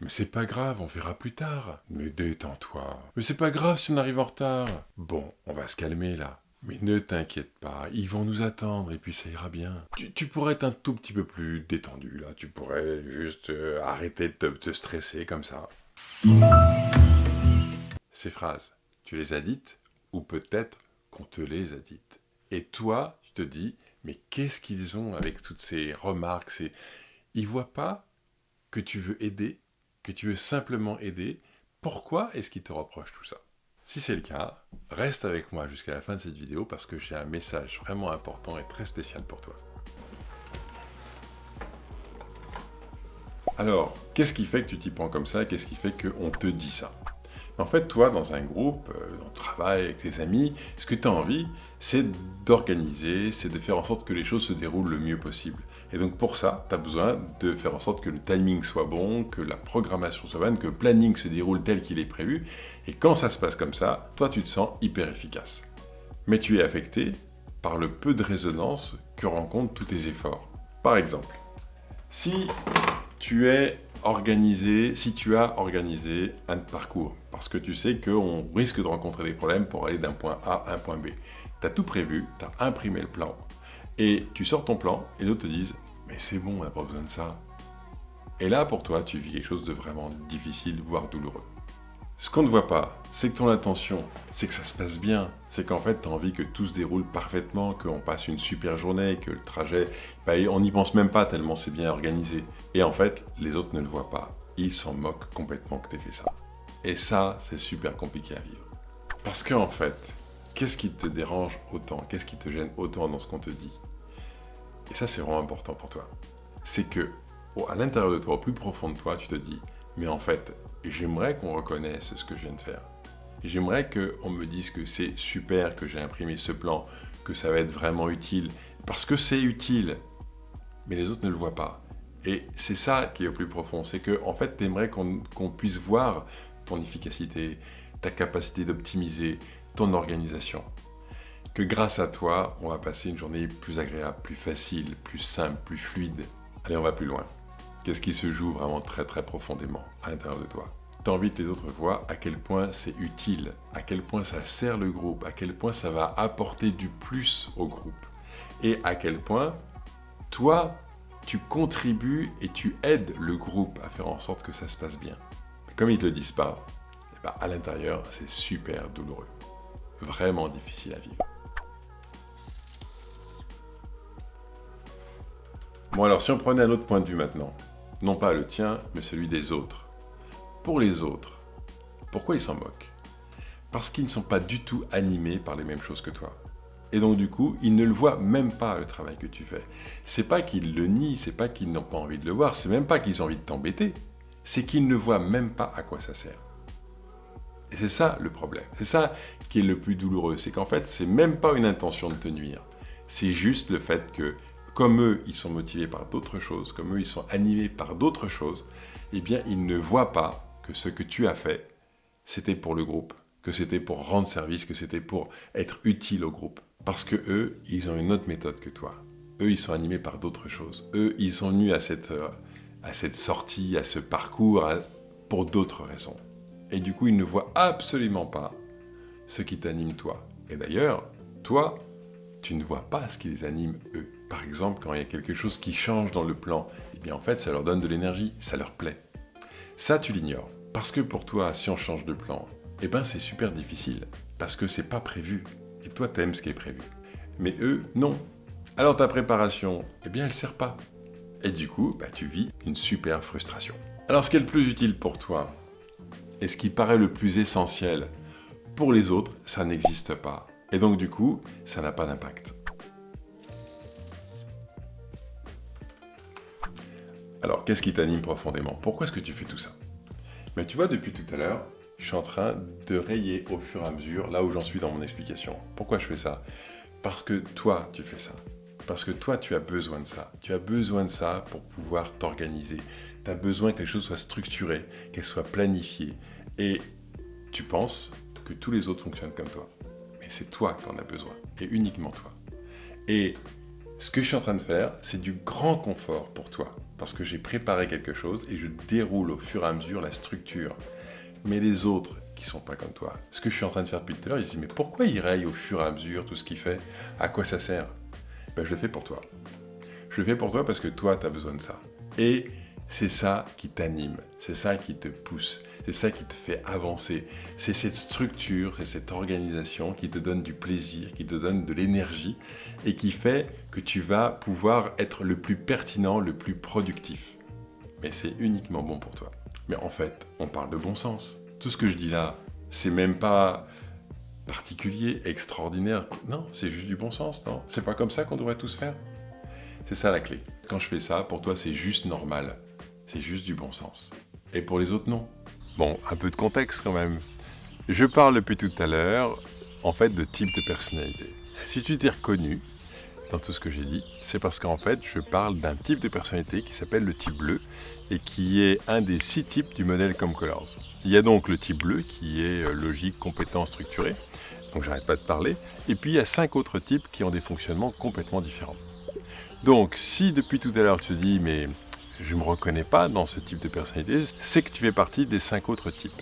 Mais c'est pas grave, on verra plus tard. Mais détends-toi. Mais c'est pas grave si on arrive en retard. Bon, on va se calmer là. Mais ne t'inquiète pas, ils vont nous attendre et puis ça ira bien. Tu pourrais être un tout petit peu plus détendu là, tu pourrais juste arrêter de te stresser comme ça. Ces phrases, tu les as dites ou peut-être qu'on te les a dites. Et toi, tu te dis, mais qu'est-ce qu'ils ont avec toutes ces remarques Ils voient pas que tu veux aider, que tu veux simplement aider. Pourquoi est-ce qu'ils te reprochent tout ça? Si c'est le cas, reste avec moi jusqu'à la fin de cette vidéo parce que j'ai un message vraiment important et très spécial pour toi. Alors, qu'est-ce qui fait que tu t'y prends comme ça? Qu'est-ce qui fait qu'on te dit ça? En fait, toi, dans un groupe, dans le travail, avec tes amis, ce que tu as envie, c'est d'organiser, c'est de faire en sorte que les choses se déroulent le mieux possible. Et donc pour ça, tu as besoin de faire en sorte que le timing soit bon, que la programmation soit bonne, que le planning se déroule tel qu'il est prévu. Et quand ça se passe comme ça, toi, tu te sens hyper efficace. Mais tu es affecté par le peu de résonance que rencontrent tous tes efforts. Par exemple, si tu as organisé un parcours, parce que tu sais qu'on risque de rencontrer des problèmes pour aller d'un point A à un point B. Tu as tout prévu, tu as imprimé le plan, et tu sors ton plan, et les autres te disent « Mais c'est bon, on n'a pas besoin de ça ». Et là, pour toi, tu vis quelque chose de vraiment difficile, voire douloureux. Ce qu'on ne voit pas, c'est que ton intention, c'est que ça se passe bien, c'est qu'en fait, tu as envie que tout se déroule parfaitement, qu'on passe une super journée, que le trajet, on n'y pense même pas tellement c'est bien organisé. Et en fait, les autres ne le voient pas. Ils s'en moquent complètement que tu aies fait ça. Et ça, c'est super compliqué à vivre. Parce qu'en fait, qu'est-ce qui te dérange autant? Qu'est-ce qui te gêne autant dans ce qu'on te dit? Et ça, c'est vraiment important pour toi. C'est que, à l'intérieur de toi, au plus profond de toi, tu te dis, mais en fait, j'aimerais qu'on reconnaisse ce que je viens de faire. J'aimerais qu'on me dise que c'est super que j'ai imprimé ce plan, que ça va être vraiment utile, parce que c'est utile, mais les autres ne le voient pas. Et c'est ça qui est au plus profond, c'est que en fait, tu aimerais qu'on puisse voir ton efficacité, ta capacité d'optimiser, ton organisation. Que grâce à toi, on va passer une journée plus agréable, plus facile, plus simple, plus fluide. Allez, on va plus loin. Qu'est-ce qui se joue vraiment très très profondément à l'intérieur de toi? Tu as envie que les autres voient à quel point c'est utile, à quel point ça sert le groupe, à quel point ça va apporter du plus au groupe. Et à quel point, toi, tu contribues et tu aides le groupe à faire en sorte que ça se passe bien. Mais comme ils ne te le disent pas, à l'intérieur, c'est super douloureux. Vraiment difficile à vivre. Bon alors, si on prenait un autre point de vue maintenant, non pas le tien, mais celui des autres. Pour les autres, pourquoi ils s'en moquent? Parce qu'ils ne sont pas du tout animés par les mêmes choses que toi. Et donc du coup, ils ne le voient même pas, le travail que tu fais. C'est pas qu'ils le nient, c'est pas qu'ils n'ont pas envie de le voir, c'est même pas qu'ils ont envie de t'embêter, c'est qu'ils ne voient même pas à quoi ça sert. Et c'est ça le problème, c'est ça qui est le plus douloureux, c'est qu'en fait, c'est même pas une intention de te nuire. C'est juste le fait que, comme eux, ils sont motivés par d'autres choses, comme eux, ils sont animés par d'autres choses, eh bien, ils ne voient pas que ce que tu as fait, c'était pour le groupe, que c'était pour rendre service, que c'était pour être utile au groupe. Parce que eux, ils ont une autre méthode que toi. Eux, ils sont animés par d'autres choses. Eux, ils sont venus à cette sortie, à ce parcours, pour d'autres raisons. Et du coup, ils ne voient absolument pas ce qui t'anime toi. Et d'ailleurs, toi, tu ne vois pas ce qui les anime eux. Par exemple, quand il y a quelque chose qui change dans le plan, eh bien en fait, ça leur donne de l'énergie, ça leur plaît. Ça, tu l'ignores. Parce que pour toi, si on change de plan, eh ben c'est super difficile. Parce que c'est pas prévu. Et toi, t'aimes ce qui est prévu. Mais eux, non. Alors ta préparation, eh bien, elle sert pas. Et du coup, tu vis une super frustration. Alors ce qui est le plus utile pour toi, et ce qui paraît le plus essentiel pour les autres, ça n'existe pas. Et donc du coup, ça n'a pas d'impact. Alors, qu'est-ce qui t'anime profondément? Pourquoi est-ce que tu fais tout ça? Mais tu vois, depuis tout à l'heure, je suis en train de rayer au fur et à mesure là où j'en suis dans mon explication. Pourquoi je fais ça? Parce que toi, tu fais ça. Parce que toi, tu as besoin de ça. Tu as besoin de ça pour pouvoir t'organiser. Tu as besoin que les choses soient structurées, qu'elles soient planifiées. Et tu penses que tous les autres fonctionnent comme toi. Mais c'est toi qui en as besoin. Et uniquement toi. Et ce que je suis en train de faire, c'est du grand confort pour toi. parce que j'ai préparé quelque chose et je déroule au fur et à mesure la structure. Mais les autres qui sont pas comme toi, ce que je suis en train de faire depuis tout à l'heure, ils se disent mais pourquoi il raye au fur et à mesure tout ce qu'il fait? À quoi ça sert? Ben, je le fais pour toi. Je le fais pour toi parce que toi, tu as besoin de ça. Et c'est ça qui t'anime, c'est ça qui te pousse, c'est ça qui te fait avancer. C'est cette structure, c'est cette organisation qui te donne du plaisir, qui te donne de l'énergie et qui fait que tu vas pouvoir être le plus pertinent, le plus productif. Mais c'est uniquement bon pour toi. Mais en fait, on parle de bon sens. Tout ce que je dis là, c'est même pas particulier, extraordinaire. Non, c'est juste du bon sens, non? C'est pas comme ça qu'on devrait tous faire? C'est ça la clé. Quand je fais ça, pour toi, c'est juste normal. C'est juste du bon sens. Et pour les autres, non. Bon, un peu de contexte quand même. Je parle depuis tout à l'heure, en fait, de type de personnalité. Si tu t'es reconnu dans tout ce que j'ai dit, c'est parce qu'en fait, je parle d'un type de personnalité qui s'appelle le type bleu et qui est un des 6 types du modèle ComColors. Il y a donc le type bleu qui est logique, compétent, structuré. Donc j'arrête pas de parler. Et puis il y a 5 autres types qui ont des fonctionnements complètement différents. Donc, si depuis tout à l'heure tu te dis « mais je ne me reconnais pas dans ce type de personnalité », c'est que tu fais partie des 5 autres types.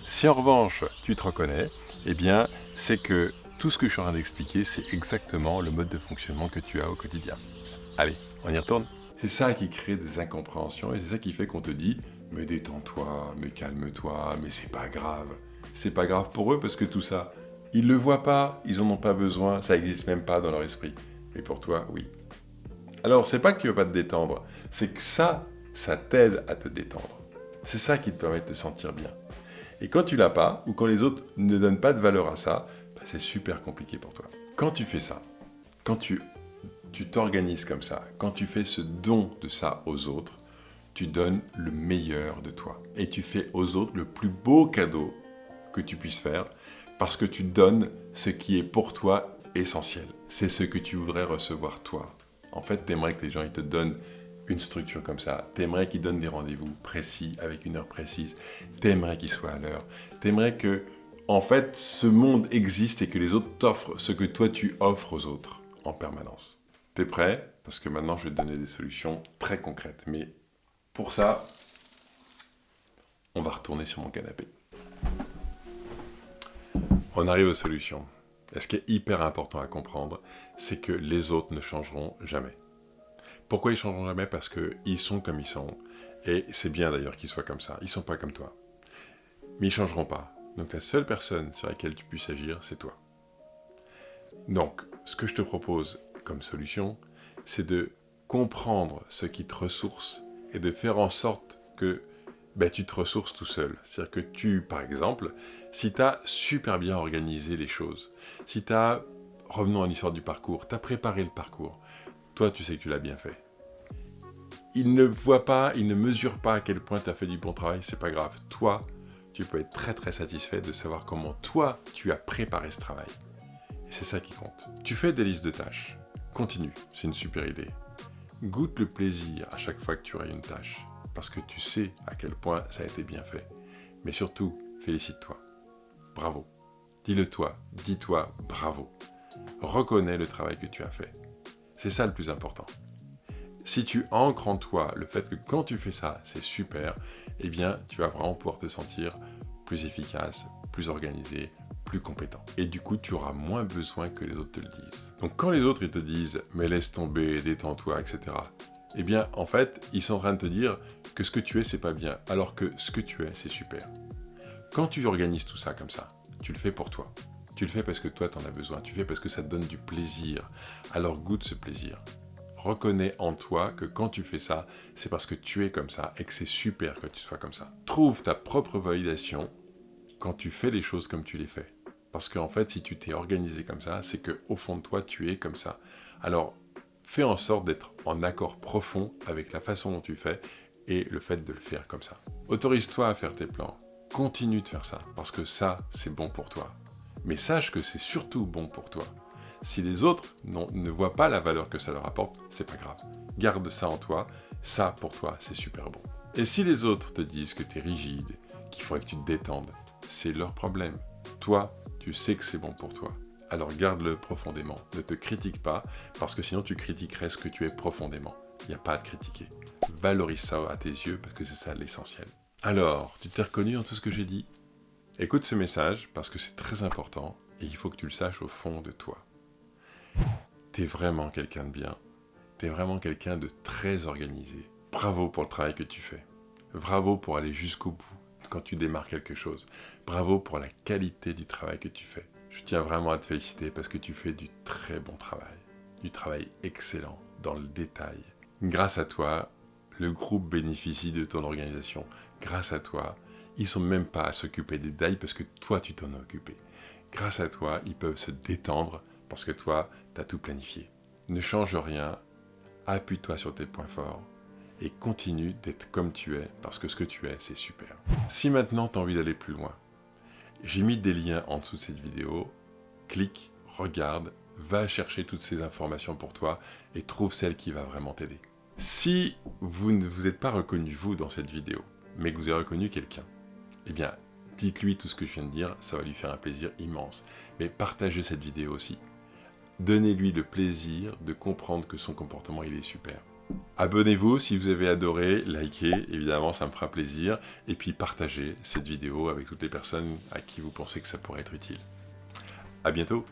Si en revanche tu te reconnais, eh bien c'est que tout ce que je suis en train d'expliquer, c'est exactement le mode de fonctionnement que tu as au quotidien. Allez, on y retourne. C'est ça qui crée des incompréhensions et c'est ça qui fait qu'on te dit « mais détends-toi, mais calme-toi, mais c'est pas grave ». C'est pas grave pour eux parce que tout ça, ils le voient pas, ils en ont pas besoin, ça n'existe même pas dans leur esprit. Mais pour toi, oui. Alors, c'est pas que tu ne veux pas te détendre, c'est que ça t'aide à te détendre. C'est ça qui te permet de te sentir bien. Et quand tu l'as pas, ou quand les autres ne donnent pas de valeur à ça, c'est super compliqué pour toi. Quand tu fais ça, quand tu t'organises comme ça, quand tu fais ce don de ça aux autres, tu donnes le meilleur de toi. Et tu fais aux autres le plus beau cadeau que tu puisses faire, parce que tu donnes ce qui est pour toi essentiel. C'est ce que tu voudrais recevoir toi. En fait, t'aimerais que les gens ils te donnent une structure comme ça. T'aimerais qu'ils donnent des rendez-vous précis, avec une heure précise. T'aimerais qu'ils soient à l'heure. T'aimerais que, en fait, ce monde existe et que les autres t'offrent ce que toi tu offres aux autres en permanence. T'es prêt? Parce que maintenant, je vais te donner des solutions très concrètes. Mais pour ça, on va retourner sur mon canapé. On arrive aux solutions. Et ce qui est hyper important à comprendre, c'est que les autres ne changeront jamais. Pourquoi ils ne changeront jamais? Parce qu'ils sont comme ils sont. Et c'est bien d'ailleurs qu'ils soient comme ça. Ils ne sont pas comme toi. Mais ils ne changeront pas. Donc la seule personne sur laquelle tu puisses agir, c'est toi. Donc, ce que je te propose comme solution, c'est de comprendre ce qui te ressource et de faire en sorte que tu te ressources tout seul. C'est-à-dire que tu, par exemple, si tu as super bien organisé les choses, si tu as, revenons à l'histoire du parcours, tu as préparé le parcours, toi tu sais que tu l'as bien fait. Ils ne voient pas, ils ne mesurent pas à quel point tu as fait du bon travail, c'est pas grave. Toi, tu peux être très très satisfait de savoir comment toi tu as préparé ce travail. Et c'est ça qui compte. Tu fais des listes de tâches. Continue, c'est une super idée. Goûte le plaisir à chaque fois que tu auras une tâche. Parce que tu sais à quel point ça a été bien fait. Mais surtout, félicite-toi. Bravo. Dis-le toi, dis-toi bravo. Reconnais le travail que tu as fait. C'est ça le plus important. Si tu ancres en toi le fait que quand tu fais ça, c'est super, eh bien, tu vas vraiment pouvoir te sentir plus efficace, plus organisé, plus compétent. Et du coup, tu auras moins besoin que les autres te le disent. Donc quand les autres ils te disent « mais laisse tomber, détends-toi, etc. » Eh bien, en fait, ils sont en train de te dire que ce que tu es, c'est pas bien, alors que ce que tu es, c'est super. Quand tu organises tout ça comme ça, tu le fais pour toi. Tu le fais parce que toi, tu en as besoin. Tu le fais parce que ça te donne du plaisir. Alors goûte ce plaisir. Reconnais en toi que quand tu fais ça, c'est parce que tu es comme ça et que c'est super que tu sois comme ça. Trouve ta propre validation quand tu fais les choses comme tu les fais. Parce qu'en fait, si tu t'es organisé comme ça, c'est qu'au fond de toi, tu es comme ça. Alors, fais en sorte d'être en accord profond avec la façon dont tu fais et le fait de le faire comme ça. Autorise-toi à faire tes plans. Continue de faire ça, parce que ça, c'est bon pour toi. Mais sache que c'est surtout bon pour toi. Si les autres ne voient pas la valeur que ça leur apporte, c'est pas grave. Garde ça en toi, ça pour toi, c'est super bon. Et si les autres te disent que tu es rigide, qu'il faudrait que tu te détendes, c'est leur problème. Toi, tu sais que c'est bon pour toi. Alors garde-le profondément. Ne te critique pas, parce que sinon tu critiquerais ce que tu es profondément. Il n'y a pas à te critiquer. Valorise ça à tes yeux parce que c'est ça l'essentiel. Alors, tu t'es reconnu dans tout ce que j'ai dit? Écoute ce message parce que c'est très important et il faut que tu le saches au fond de toi. T'es vraiment quelqu'un de bien. T'es vraiment quelqu'un de très organisé. Bravo pour le travail que tu fais. Bravo pour aller jusqu'au bout quand tu démarres quelque chose. Bravo pour la qualité du travail que tu fais. Je tiens vraiment à te féliciter parce que tu fais du très bon travail. Du travail excellent, dans le détail. Grâce à toi, le groupe bénéficie de ton organisation. Grâce à toi, ils ne sont même pas à s'occuper des détails parce que toi, tu t'en as occupé. Grâce à toi, ils peuvent se détendre parce que toi, tu as tout planifié. Ne change rien, appuie-toi sur tes points forts et continue d'être comme tu es parce que ce que tu es, c'est super. Si maintenant, tu as envie d'aller plus loin, j'ai mis des liens en dessous de cette vidéo. Clique, regarde, va chercher toutes ces informations pour toi et trouve celle qui va vraiment t'aider. Si vous ne vous êtes pas reconnu, vous, dans cette vidéo, mais que vous avez reconnu quelqu'un, eh bien, dites-lui tout ce que je viens de dire, ça va lui faire un plaisir immense. Mais partagez cette vidéo aussi. Donnez-lui le plaisir de comprendre que son comportement, il est super. Abonnez-vous si vous avez adoré, likez, évidemment, ça me fera plaisir. Et puis, partagez cette vidéo avec toutes les personnes à qui vous pensez que ça pourrait être utile. À bientôt!